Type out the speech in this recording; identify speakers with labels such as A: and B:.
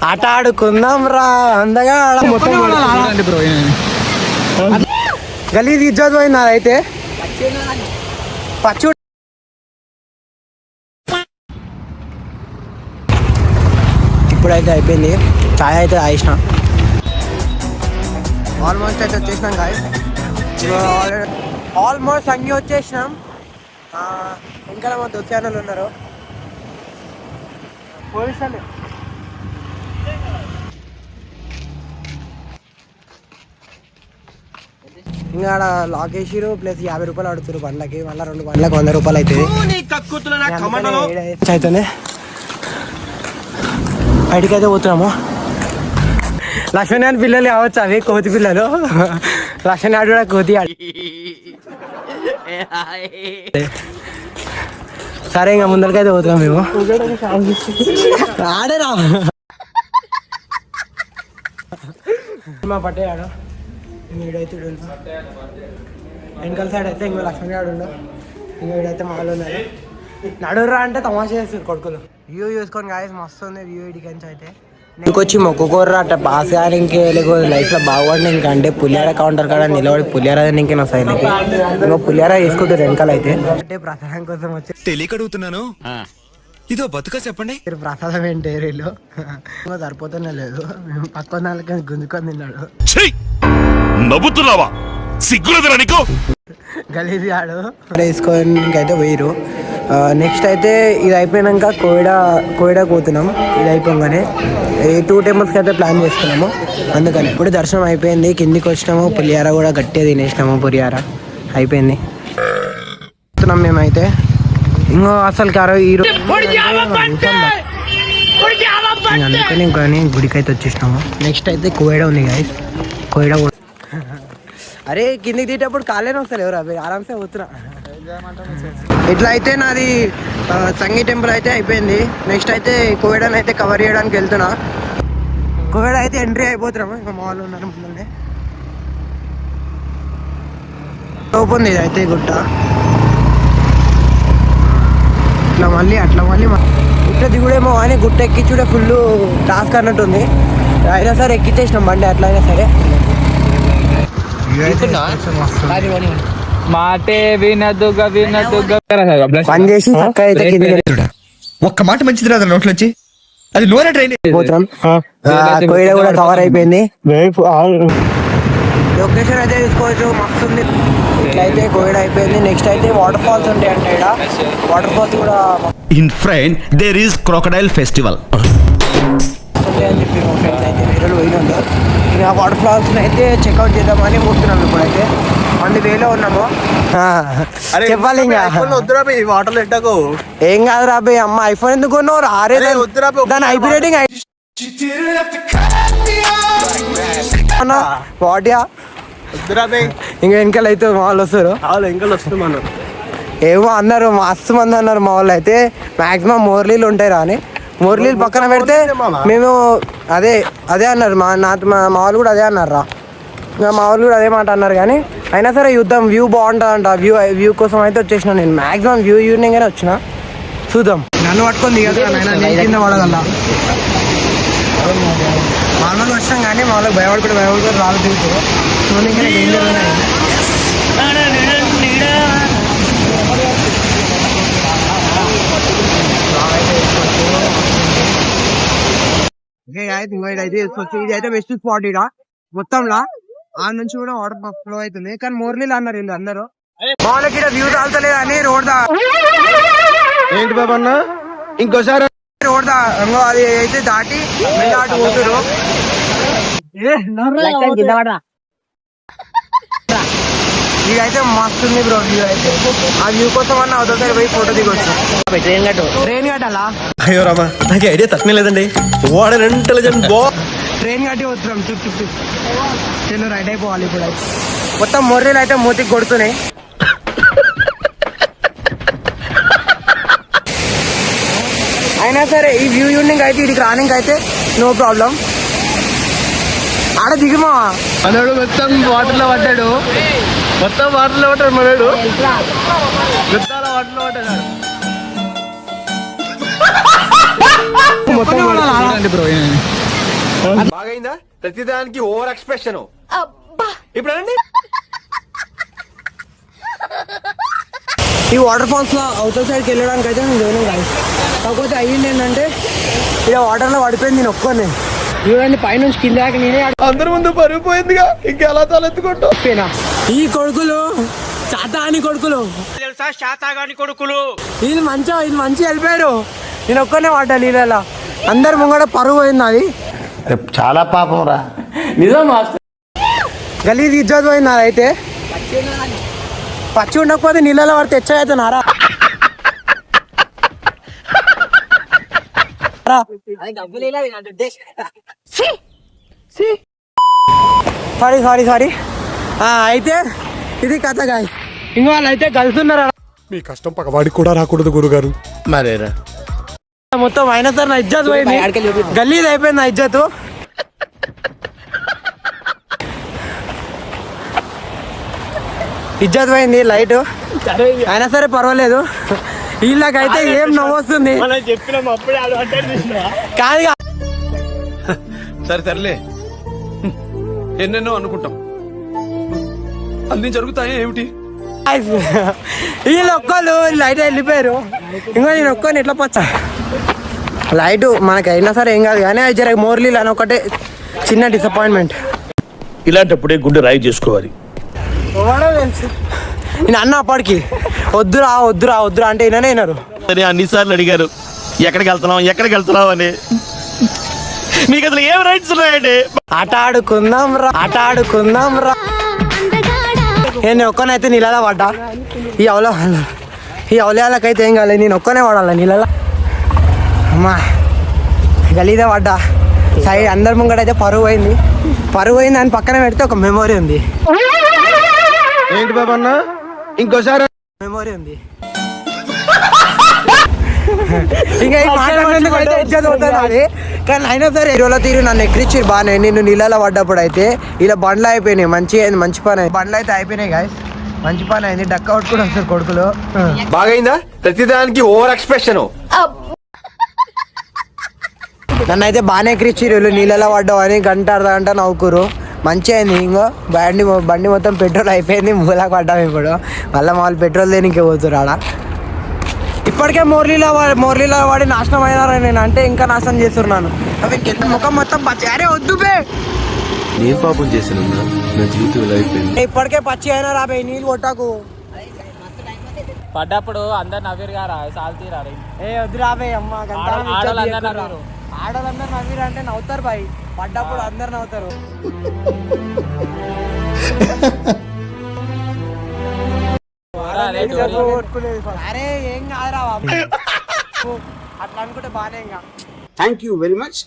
A: ఆట ఆడుకుందాం రా అందగా గలీజ్ ఇజ్జత్ పోయింది అయితే పచ్చు ఇప్పుడైతే అయిపోయింది. చాయ్ అయితే తాగేసిన. ఆల్మోస్ట్ అయితే వచ్చేసినాం గాయస్. ఆల్మోస్ట్ అంగి వచ్చేసినాం. ఇంకా మా దోస్తానలు ఉన్నారు పోలీసులు. ఇంకా ఆడ లాక్ వేసిరు ప్లస్ 50 రూపాయలు అడుగుతారు బండ్లకి. మళ్ళీ 2 బండ్లకు 100 రూపాయలు అవుతుంది. అవుతుంది బయటికైతే పోతున్నాము. లక్ష్మణ్ పిల్లలు కావచ్చు అవి కోతి పిల్లలు. లక్ష్మణ్ ఆడు కూడా కోతి ఆడు. సరే ఇంకా ముందరికైతే పోతున్నాం మేము. ఆడేరా మా పట్టే ఆడు వీడైతే వెనకాల సైడ్ అయితే ఇంకో లక్ష్మణ్ ఆడు ఉండు. ఇంకో వీడైతే మాలో ఉన్నారు. నడురా అంటే తమాషా చేస్తారు కొడుకులు. వ్యూ చూసుకొని గాయస్ మస్తు ఉంది వ్యూ ఇడికి అయితే. ఇంకొచ్చి మొక్కుకోర్రా అట్లా పాస్ కానీ ఇంకే లేకపోతే లైఫ్లో బాగుపడి ఇంకా అంటే పులిహార కౌంటర్ కాడ నిలబడి పులిహార ఇంకేనా సైడ్కి ఇంకో పులిహార వేసుకుంటారు వెనకాల అయితే. అంటే ప్రసాదం కోసం వచ్చి తెలియకడుగుతున్నాను ఇదో బతుక చెప్పండి. ప్రసాదం ఏంటి వీళ్ళు సరిపోతూనే లేదు. మేము పక్క నాలుగు గుంజుకొని తిన్నాడు.
B: నవ్వుతున్నావా సిగ్గులేదురా నీకు?
A: గలీజీ ఆడు వేసుకొని అయితే పోయిరు. నెక్స్ట్ అయితే ఇది అయిపోయినాక కోయిడా పోతున్నాం. ఇది అయిపోగానే 2 టెంపుల్స్కి అయితే ప్లాన్ చేసుకున్నాము. అందుకని ఇప్పుడు దర్శనం అయిపోయింది. కిందికి వచ్చినాము. పులిహార కూడా గట్టిగా తినేసినాము. పులిహార అయిపోయింది. మేమైతే ఇంకో అసలు అందుకని కానీ గుడికి అయితే వచ్చేసినాము. నెక్స్ట్ అయితే కోయిడా ఉంది గాయస్. కోయిడా కూడా అరే కిందికి తీసేటప్పుడు కాలేనే వస్తారు ఎవరు అవి ఆరామ్సే పోతున్నా. ఇట్లా అయితే నాది సంగీ టెంపుల్ అయితే అయిపోయింది. నెక్స్ట్ అయితే కోవిడాని అయితే కవర్ చేయడానికి వెళ్తున్నా. కోవిడ్ అయితే ఎంట్రీ అయిపోతున్నాము. ఇంకా మాల్ ఉన్నారు ముందునే. ఓపెన్ ఇది అయితే గుట్ట ఇట్లా మళ్ళీ ఇట్లా దిగుడేమో కానీ గుట్ట ఎక్కించుడే ఫుల్ టాస్క్ అన్నట్టుంది. అయినా సరే ఎక్కించేసినాం బండి ఎట్లా అయినా సరే.
C: మాటే వినదుగా
A: పని చేసి
D: ఒక్క మాట మంచిది రాదు నోట్లో వచ్చి అది లోనే ట్రైన్
A: పోతాం. కోయిడా కూడా కవర్ అయిపోయింది. లొకేషన్ అయితే తీసుకోవచ్చు మస్తు ఉంది. ఇట్లయితే కోయిడా అయిపోయింది. నెక్స్ట్ అయితే వాటర్ ఫాల్స్ ఉంటాయి అంటే ఇక్కడ వాటర్ ఫాల్స్ కూడా
B: in front there is crocodile festival
A: అని చెప్పి మా ఫ్రెండ్స్ అయితే వేరే పోయినాము. ఆ వాటర్ ఫాల్స్ అయితే చెక్అవుట్ చేద్దామని పోతున్నాము. ఇప్పుడైతే 1,000 ఉన్నాము. చెప్పాలి ఇంకా
D: వాటర్లో ఎట్టకు
A: ఏం కాదు రాబోయ్. అమ్మ ఐఫోన్ ఎందుకు కొన్నావు? ఆరే దాని ఐపీ రేటింగ్ వాటియా ఇంకా వెనకాల అయితే మా వాళ్ళు వస్తారు.
D: వెనకాల వస్తున్నాం
A: ఏమో అన్నారు మస్తు మంది అన్నారు మా వాళ్ళు అయితే. మ్యాక్సిమం మోర్లీలు ఉంటాయి రా అని. మోర్లీలు పక్కన పెడితే మేము అదే అన్నారు మా వాళ్ళు కూడా అదే అన్నారు రా. ఇంకా మా వాళ్ళు కూడా అదే మాట అన్నారు. కానీ అయినా సరే చూద్దాం. వ్యూ బాగుంటుందంట. వ్యూ కోసం అయితే వచ్చేసిన నేను. మ్యాక్సిమం వ్యూ ఈవినింగ్గానే వచ్చిన. చూద్దాం. నన్ను పట్టుకొని కింద పడగల మామూలుగా వచ్చాం కానీ మా వాళ్ళకి భయపడుకుంటే రాళ్ళు దిగుతారు. చూడండి డేంజర్ ఉన్నాయి. ఇది అయితే బెస్ట్ స్పాట్ ఇడ మొత్తంలా. ఆ నుంచి కూడా వాటర్ ఫ్లో అవుతుంది. కానీ మోర్లీలు అన్నారు వీళ్ళు అందరూ. వాళ్ళకి ఇక్కడ వ్యూ తాగుతలేదు అని రోడ్
D: ఏంటి బాబా అన్న ఇంకోసారి
A: రోడ్ అది అయితే దాటి పోతురు. ఇదైతే మస్తు ఉంది బ్రో వ్యూ అయితే. ఆ వ్యూ కోసం అన్న అవతల పోయి ఫోటో దిగొచ్చు. ట్రైన్ కట్టాలా?
D: అయ్యో రామా నాకు ఐడియా తక్కువ లేదండి. వాట్ ఇంటెలిజెంట్
A: ట్రైన్ కట్టి వస్తున్నాం. చుట్టూ రైట్ అయిపోవాలి. ఇప్పుడు మొత్తం మొర్రీలు అయితే మూతికి కొడుతున్నాయి. అయినా సరే ఈ వ్యూ యూనింగ్ అయితే ఇడికి రానింగ్ అయితే నో ప్రాబ్లం. ఆడ దిగుమా
D: మనోడు మొత్తం వాటర్లో పడ్డాడు. మనోడు వాటర్లో పడ్డాడు.
C: మొత్తం బాగైందా ప్రతిదానికి ఓవర్ ఎక్స్ప్రెషన్ ఇప్పుడు అనండి.
A: ఈ వాటర్ ఫాల్స్ లో అవతల సైడ్కి వెళ్ళడానికి అయితే నేను పోయినాం కాదు. కాకపోతే అయ్యింది ఏంటంటే ఇక వాటర్లో పడిపోయింది నేను ఒక్కనే. చూడండి పైనుంచి కింద దాకా నేనే
C: అందరి ముందు పరుగు పోయిందిగా ఇంకెలా తలెత్తుకుంటావు.
A: ఆడిపోయినా. ఈ కొడుకులు శాతాని కొడుకులు
C: తెలుసా శాతాగాని కొడుకులు.
A: వీళ్ళు మంచిగా వెళ్ళిపోయారు. నేను ఒక్కనే పడ్డా నీళ్ళలో. అందరు ముంగడ పరుగు పోయింది అది.
E: చాలా పాపం రా.
A: గలీజ్ ఇజ్జత్ పోయింది అదైతే. పచ్చి ఉండకపోతే నీళ్ళలో పడితే తెచ్చైతే నారా. సారీ అయితే ఇది కథ గాయ. ఇంకో వాళ్ళు అయితే కలుసున్నారా.
F: మీ కష్టం పగవాడికి కూడా రాకూడదు గురుగారు.
E: మరేరా
A: మొత్తం అయినా సార్ నా ఇజ్జత్ పోయింది. గలీజ్ అయిపోయింది నా ఇజ్జత్. ఇజ్జత్ పోయింది లైట్. అయినా సరే పర్వాలేదు. వీళ్ళకైతే ఏం నవ్వొస్తుంది కాదు.
C: సరే సర్లే ఎన్నెన్నో అనుకుంటాం అన్ని జరుగుతాయి ఏమిటి.
A: వీళ్ళు ఒక్కళ్ళు లైట్ వెళ్ళిపోయారు. ఇంకో నేను ఒక్కని ఎట్లా పచ్చా లైట్ మనకైనా సరే ఏం కాదు కానీ అది జర మోర్లీలు అని ఒకటే చిన్న డిసప్పాయింట్మెంట్.
E: ఇలాంటప్పుడే గుండె రాయి చేసుకోవాలి.
A: నేను అన్న అప్పటికి వద్దురా అంటే వినరు.
B: అన్నిసార్లు అడిగారు ఎక్కడికి వెళ్తున్నావు అని. మీకు అసలు ఏం రైట్స్ ఉన్నాయండి?
A: ఆట ఆడుకుందాం రా. నేను ఒక్కనైతే నీళ్ళలో పడ్డా. ఈ అవలయాలకైతే ఏం కాలేదు. నేను ఒక్కనే పడాలి నీళ్ళలో. అమ్మా గలీదే పడ్డా. సైడ్ అందరి ముంగడైతే పరువు అయింది అని పక్కన పెడితే ఒక మెమొరీ ఉంది.
C: ఏంటి బాబా అన్న ఇంకోసారి
A: మెమొరీ ఉంది. ఇంకా ఈ మాట్లాడేందుకు అయితే ఇజ్జత్ అవుతుంది అది. కానీ అయినా సరే రోజుల తీరు నన్ను ఎక్కిరిచ్చి బాగానే. నేను నీళ్ళలో పడ్డప్పుడు అయితే ఇలా బండ్లు అయిపోయినాయి. మంచి పని అయింది. బండ్లు అయితే అయిపోయినాయి గాయస్. మంచి పని అయింది. డక్ అవుట్ కూడా వస్తారు కొడుకులు.
C: బాగైందా ప్రతిదానికి ఓవర్ ఎక్స్ప్రెషన్.
A: నన్ను అయితే బాగానే ఎక్కిరిచ్చిరు. నీళ్ళలో పడ్డావు అని అర్ధ గంట నవ్వుకురు. మంచి అయింది. ఇంకో బండి మొత్తం పెట్రోల్ అయిపోయింది. మూలాకు పడ్డాము ఇప్పుడు. మళ్ళీ వాళ్ళు పెట్రోల్ దేనికి పోతురు ఆడ. ఇప్పటికే మోర్లీలో వాడి నాశనం అయినారా. నేను అంటే ఇంకా నాశనం చేస్తున్నాను. అవి ముఖం మొత్తం పచ్చి. అరే వద్దు బే.
C: నేను పాపం చేశాను నా జీవితం ఇలా అయిపోయింది.
A: ఇప్పటికే పచ్చి అయినా రాబే నీళ్ళు కొట్టాకు.
G: పడ్డప్పుడు అందరు నవ్విరు గారా సాల్తీరా.
A: ఏ వద్దు రాబే అమ్మ. ఆడవాళ్ళందరూ నవ్విరు అంటే నవ్వుతారు బాయ్. పడ్డప్పుడు అందరు నవ్వుతారు. అరే ఏం కాదురా బాబు. అట్లా అనుకుంటే బానే. ఇంకా
E: థ్యాంక్ యూ వెరీ మచ్.